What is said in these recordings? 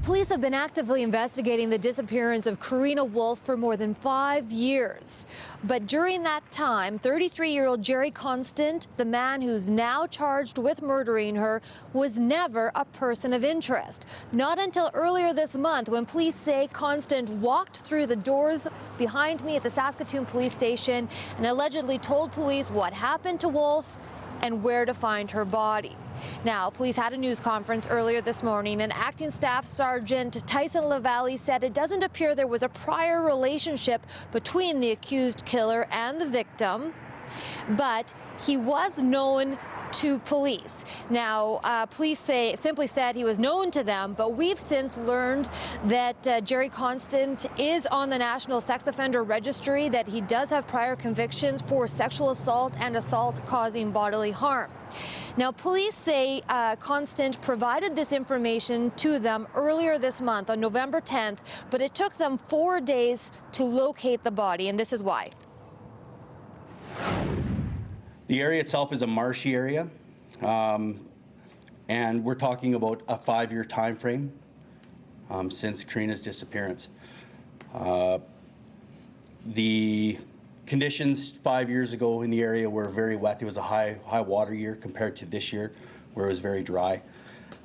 Police have been actively investigating the disappearance of Karina Wolfe for more than 5 years. But during that time, 33-year-old Jerry Constant, the man who's now charged with murdering her, was never a person of interest. Not until earlier this month, when police say Constant walked through the doors behind me at the Saskatoon police station and allegedly told police what happened to Wolfe and where to find her body. Now, police had a news conference earlier this morning, and Acting Staff Sergeant Tyson LaValle said it doesn't appear there was a prior relationship between the accused killer and the victim, but he was known to police. Now, police simply said he was known to them, but we've since learned that Jerry Constant is on the National Sex Offender Registry, that he does have prior convictions for sexual assault and assault causing bodily harm. Now, police say Constant provided this information to them earlier this month on November 10th, but it took them 4 days to locate the body, and this is why. The area itself is a marshy area, and we're talking about a 5-year time frame since Karina's disappearance. The conditions 5 years ago in the area were very wet. It was a high water year compared to this year, where it was very dry.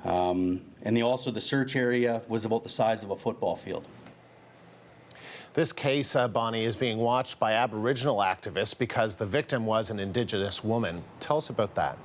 And also the search area was about the size of a football field. This case, Bonnie, is being watched by Aboriginal activists because the victim was an Indigenous woman. Tell us about that.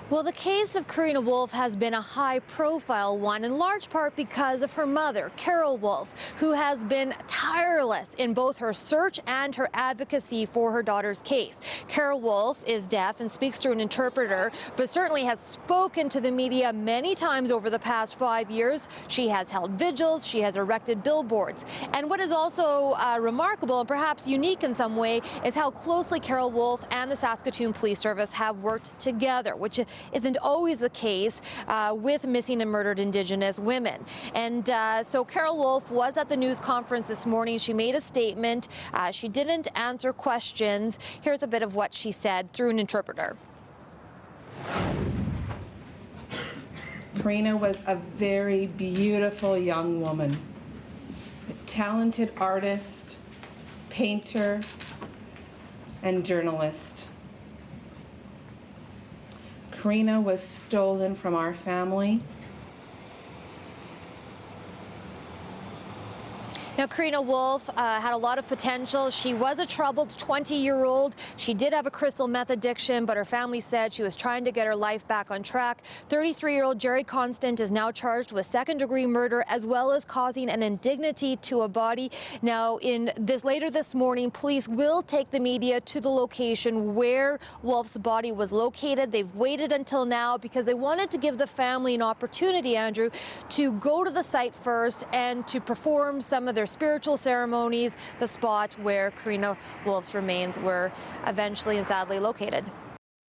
Well, the case of Karina Wolfe has been a high-profile one, in large part because of her mother, Carol Wolfe, who has been tireless in both her search and her advocacy for her daughter's case. Carol Wolfe is deaf and speaks through an interpreter, but certainly has spoken to the media many times over the past 5 years. She has held vigils, she has erected billboards. And what is also remarkable and perhaps unique in some way is how closely Carol Wolfe and the Saskatoon Police Service have worked together, which isn't always the case with missing and murdered Indigenous women. And so Carol Wolfe was at the news conference this morning. She made a statement. She didn't answer questions. Here's a bit of what she said through an interpreter. Karina was a very beautiful young woman, a talented artist, painter, and journalist. Karina was stolen from our family. Now, Karina Wolfe had a lot of potential. She was a troubled 20-year-old. She did have a crystal meth addiction, but her family said she was trying to get her life back on track. 33-year-old Jerry Constant is now charged with second-degree murder as well as causing an indignity to a body. Now, later this morning, police will take the media to the location where Wolfe's body was located. They've waited until now because they wanted to give the family an opportunity, Andrew, to go to the site first and to perform some of their spiritual ceremonies, the spot where Karina Wolfe's remains were eventually and sadly located.